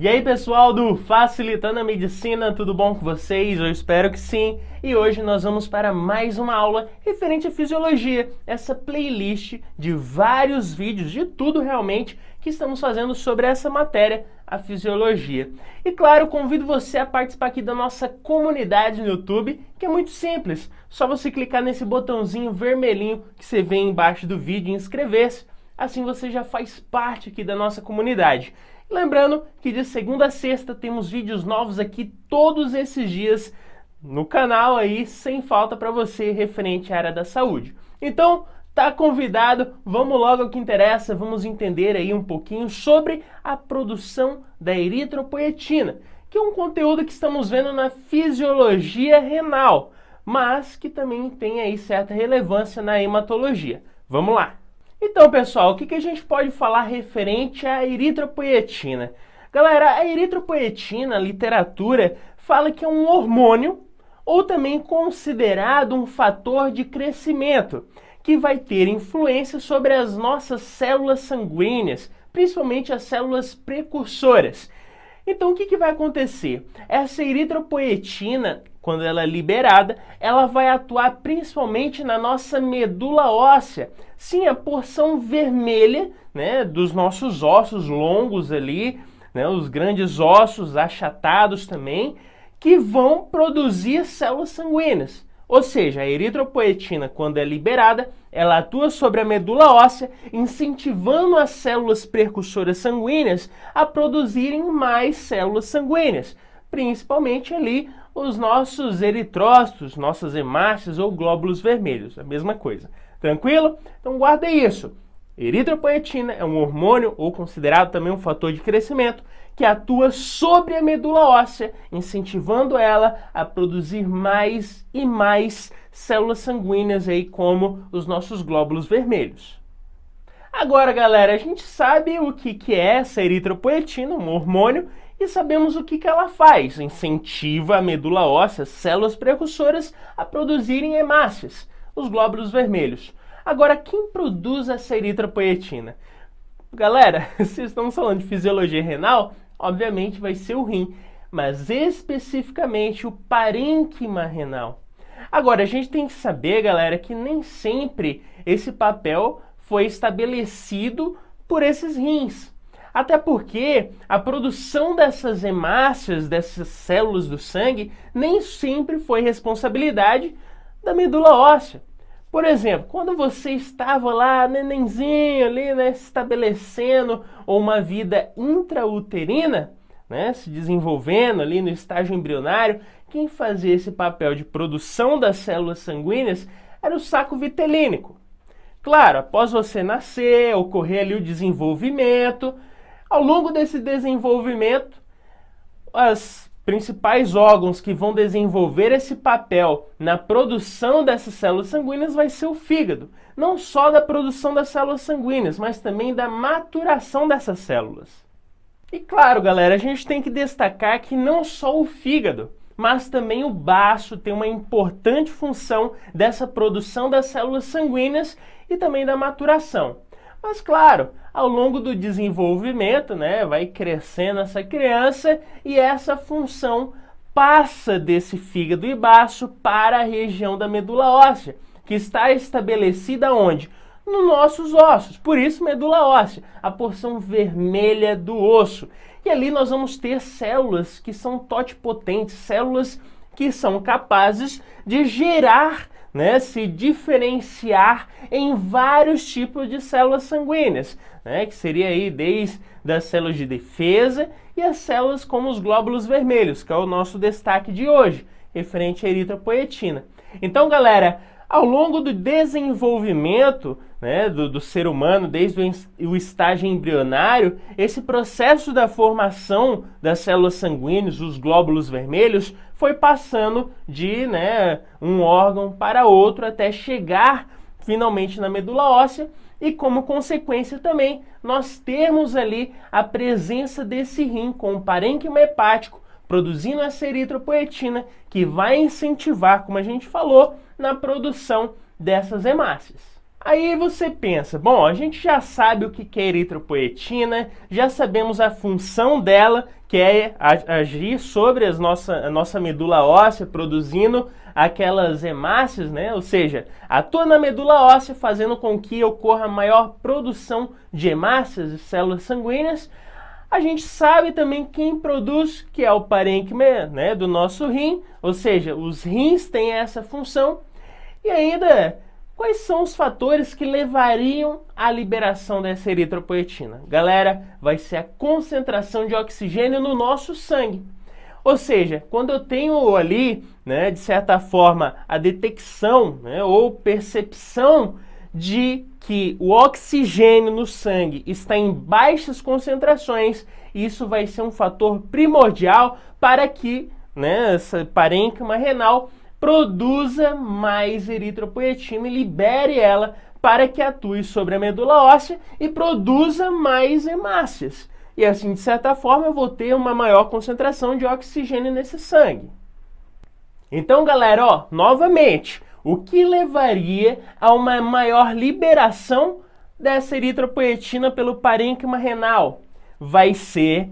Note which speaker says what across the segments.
Speaker 1: E aí pessoal do Facilitando a Medicina, tudo bom com vocês? Eu espero que sim. E hoje nós vamos para mais uma aula referente à fisiologia, essa playlist de vários vídeos, de tudo realmente, que estamos fazendo sobre essa matéria, a fisiologia. E claro, convido você a participar aqui da nossa comunidade no YouTube, que é muito simples. Só você clicar nesse botãozinho vermelhinho que você vê embaixo do vídeo e inscrever-se. Assim você já faz parte aqui da nossa comunidade. Lembrando que de segunda a sexta temos vídeos novos aqui todos esses dias no canal aí, sem falta para você, referente à área da saúde. Então, tá convidado, vamos logo ao que interessa, vamos entender aí um pouquinho sobre a produção da eritropoetina, que é um conteúdo que estamos vendo na fisiologia renal, mas que também tem aí certa relevância na hematologia. Vamos lá! Então, pessoal, o que a gente pode falar referente à eritropoetina? Galera, a eritropoetina, a literatura, fala que é um hormônio ou também considerado um fator de crescimento, que vai ter influência sobre as nossas células sanguíneas, principalmente as células precursoras. Então, o que vai acontecer? Essa eritropoetina, quando ela é liberada, ela vai atuar principalmente na nossa medula óssea. Sim, a porção vermelha, né, dos nossos ossos longos ali, né, os grandes ossos achatados também, que vão produzir células sanguíneas. Ou seja, a eritropoetina, quando é liberada, ela atua sobre a medula óssea, incentivando as células precursoras sanguíneas a produzirem mais células sanguíneas, principalmente ali os nossos eritrócitos, nossas hemácias ou glóbulos vermelhos, a mesma coisa. Tranquilo? Então guarda isso. Eritropoetina é um hormônio ou considerado também um fator de crescimento que atua sobre a medula óssea, incentivando ela a produzir mais e mais células sanguíneas aí, como os nossos glóbulos vermelhos. Agora, galera, a gente sabe o que é essa eritropoetina, um hormônio, e sabemos o que ela faz. Incentiva a medula óssea, células precursoras, a produzirem hemácias, os glóbulos vermelhos. Agora, quem produz essa eritropoetina? Galera, se estamos falando de fisiologia renal, obviamente vai ser o rim, mas especificamente o parênquima renal. Agora, a gente tem que saber, galera, que nem sempre esse papel foi estabelecido por esses rins. Até porque a produção dessas hemácias, dessas células do sangue, nem sempre foi responsabilidade da medula óssea. Por exemplo, quando você estava lá, nenenzinho ali, né, estabelecendo uma vida intrauterina, né, se desenvolvendo ali no estágio embrionário, quem fazia esse papel de produção das células sanguíneas era o saco vitelínico. Claro, após você nascer, ocorrer ali o desenvolvimento. Ao longo desse desenvolvimento, os principais órgãos que vão desenvolver esse papel na produção dessas células sanguíneas vai ser o fígado. Não só da produção das células sanguíneas, mas também da maturação dessas células. E claro, galera, a gente tem que destacar que não só o fígado, mas também o baço tem uma importante função dessa produção das células sanguíneas e também da maturação. Mas claro, ao longo do desenvolvimento, né, vai crescendo essa criança e essa função passa desse fígado e baço para a região da medula óssea, que está estabelecida onde? Nos nossos ossos, por isso medula óssea, a porção vermelha do osso. E ali nós vamos ter células que são totipotentes, células que são capazes de gerar, né, se diferenciar em vários tipos de células sanguíneas, né, que seria aí desde as células de defesa e as células como os glóbulos vermelhos, que é o nosso destaque de hoje, referente à eritropoetina. Então, galera, ao longo do desenvolvimento, né, do ser humano, desde o estágio embrionário, esse processo da formação das células sanguíneas, os glóbulos vermelhos, foi passando de, né, um órgão para outro até chegar finalmente na medula óssea e, como consequência também, nós temos ali a presença desse rim com o parênquima hepático produzindo essa eritropoetina que vai incentivar, como a gente falou, na produção dessas hemácias. Aí você pensa, bom, a gente já sabe o que é eritropoetina, já sabemos a função dela, quer agir sobre a nossa medula óssea, produzindo aquelas hemácias, né? Ou seja, atua na medula óssea, fazendo com que ocorra maior produção de hemácias e células sanguíneas. A gente sabe também quem produz, que é o parênquima, né, do nosso rim, ou seja, os rins têm essa função. E ainda, quais são os fatores que levariam à liberação dessa eritropoetina? Galera, vai ser a concentração de oxigênio no nosso sangue. Ou seja, quando eu tenho ali, né, de certa forma, a detecção, né, ou percepção de que o oxigênio no sangue está em baixas concentrações, isso vai ser um fator primordial para que, né, essa parênquima renal produza mais eritropoetina e libere ela para que atue sobre a medula óssea e produza mais hemácias. E assim, de certa forma, eu vou ter uma maior concentração de oxigênio nesse sangue. Então, galera, ó, novamente, o que levaria a uma maior liberação dessa eritropoetina pelo parênquima renal? Vai ser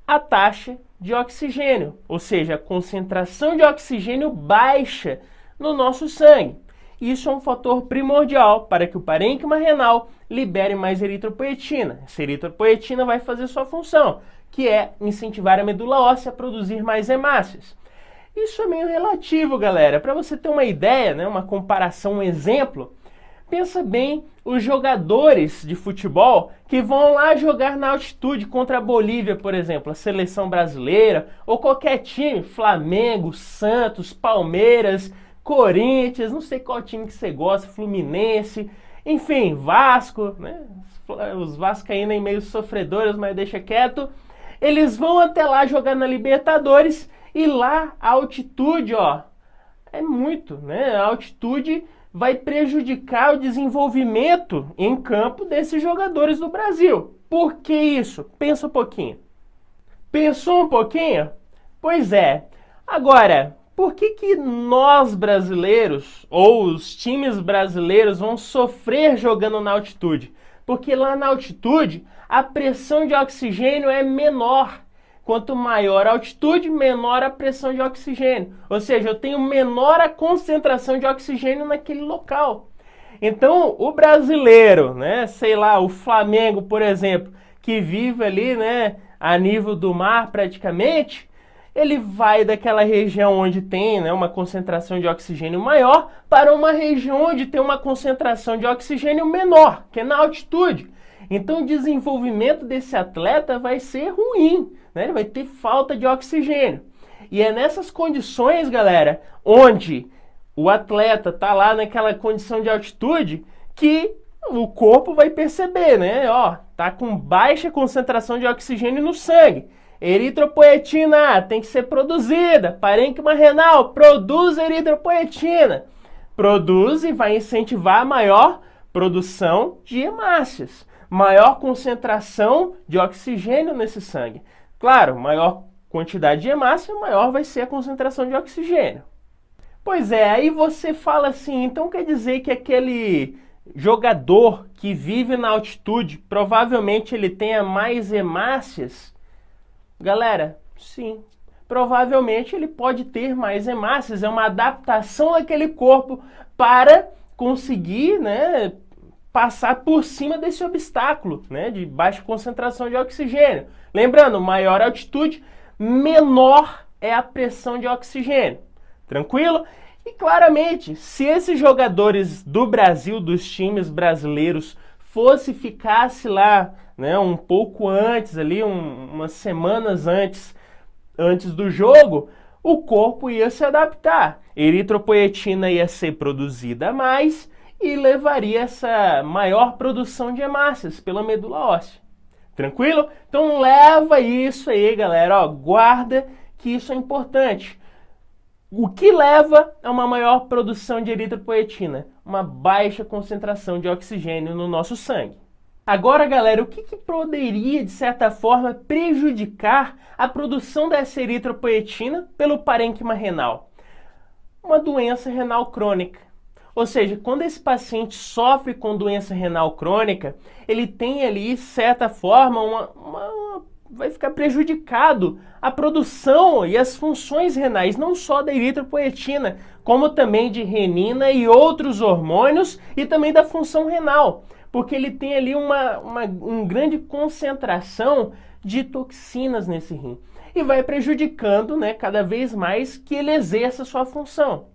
Speaker 1: a taxa de oxigênio, ou seja, a concentração de oxigênio baixa no nosso sangue. Isso é um fator primordial para que o parênquima renal libere mais eritropoetina. Essa eritropoetina vai fazer sua função, que é incentivar a medula óssea a produzir mais hemácias. Isso é meio relativo, galera. Para você ter uma ideia, né, uma comparação, um exemplo, pensa bem os jogadores de futebol que vão lá jogar na altitude contra a Bolívia, por exemplo, a seleção brasileira, ou qualquer time, Flamengo, Santos, Palmeiras, Corinthians, não sei qual time que você gosta, Fluminense, enfim, Vasco, né? Os vascaínos meio sofredores, mas deixa quieto. Eles vão até lá jogar na Libertadores e lá a altitude, ó, é muito, né? A altitude vai prejudicar o desenvolvimento em campo desses jogadores do Brasil. Por que isso? Pensa um pouquinho. Pensou um pouquinho? Pois é. Agora, por que nós brasileiros, ou os times brasileiros, vão sofrer jogando na altitude? Porque lá na altitude, a pressão de oxigênio é menor. Quanto maior a altitude, menor a pressão de oxigênio. Ou seja, eu tenho menor a concentração de oxigênio naquele local. Então, o brasileiro, né, sei lá, o Flamengo, por exemplo, que vive ali, né, a nível do mar praticamente, ele vai daquela região onde tem, né, uma concentração de oxigênio maior para uma região onde tem uma concentração de oxigênio menor, que é na altitude. Então, o desenvolvimento desse atleta vai ser ruim, né? Ele vai ter falta de oxigênio. E é nessas condições, galera, onde o atleta está lá naquela condição de altitude, que o corpo vai perceber, né? Ó, tá com baixa concentração de oxigênio no sangue. Eritropoetina tem que ser produzida. Parênquima renal, produz eritropoetina. Produz e vai incentivar a maior produção de hemácias. Maior concentração de oxigênio nesse sangue. Claro, maior quantidade de hemácia, maior vai ser a concentração de oxigênio. Pois é, aí você fala assim, então quer dizer que aquele jogador que vive na altitude, provavelmente ele tenha mais hemácias? Galera, sim, provavelmente ele pode ter mais hemácias, é uma adaptação daquele corpo para conseguir, né, passar por cima desse obstáculo, né, de baixa concentração de oxigênio. Lembrando, maior altitude, menor é a pressão de oxigênio. Tranquilo? E claramente, se esses jogadores do Brasil, dos times brasileiros, ficasse lá, né, um pouco antes, ali, umas semanas antes do jogo, o corpo ia se adaptar. Eritropoetina ia ser produzida a mais e levaria essa maior produção de hemácias pela medula óssea. Tranquilo? Então leva isso aí, galera, ó, guarda que isso é importante. O que leva a uma maior produção de eritropoetina? Uma baixa concentração de oxigênio no nosso sangue. Agora, galera, o que poderia, de certa forma, prejudicar a produção dessa eritropoetina pelo parênquima renal? Uma doença renal crônica. Ou seja, quando esse paciente sofre com doença renal crônica, ele tem ali, de certa forma, uma vai ficar prejudicado a produção e as funções renais, não só da eritropoetina, como também de renina e outros hormônios e também da função renal, porque ele tem ali uma grande concentração de toxinas nesse rim e vai prejudicando, né, cada vez mais que ele exerça a sua função.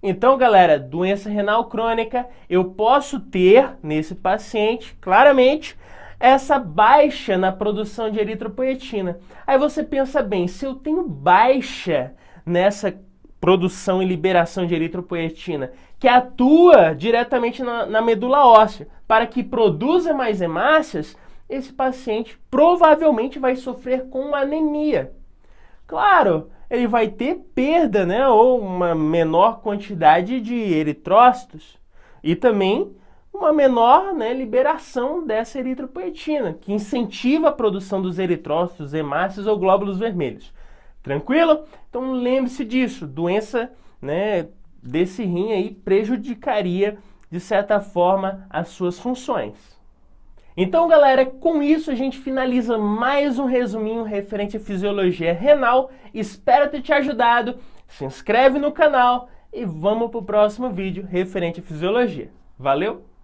Speaker 1: Então, galera, doença renal crônica, eu posso ter nesse paciente, claramente, essa baixa na produção de eritropoetina. Aí você pensa bem, se eu tenho baixa nessa produção e liberação de eritropoetina, que atua diretamente na medula óssea, para que produza mais hemácias, esse paciente provavelmente vai sofrer com anemia. Claro, ele vai ter perda, né, ou uma menor quantidade de eritrócitos e também uma menor, né, liberação dessa eritropoetina, que incentiva a produção dos eritrócitos, hemácias ou glóbulos vermelhos. Tranquilo? Então lembre-se disso, doença, né, desse rim aí prejudicaria, de certa forma, as suas funções. Então, galera, com isso a gente finaliza mais um resuminho referente à fisiologia renal. Espero ter te ajudado. Se inscreve no canal e vamos para o próximo vídeo referente à fisiologia. Valeu!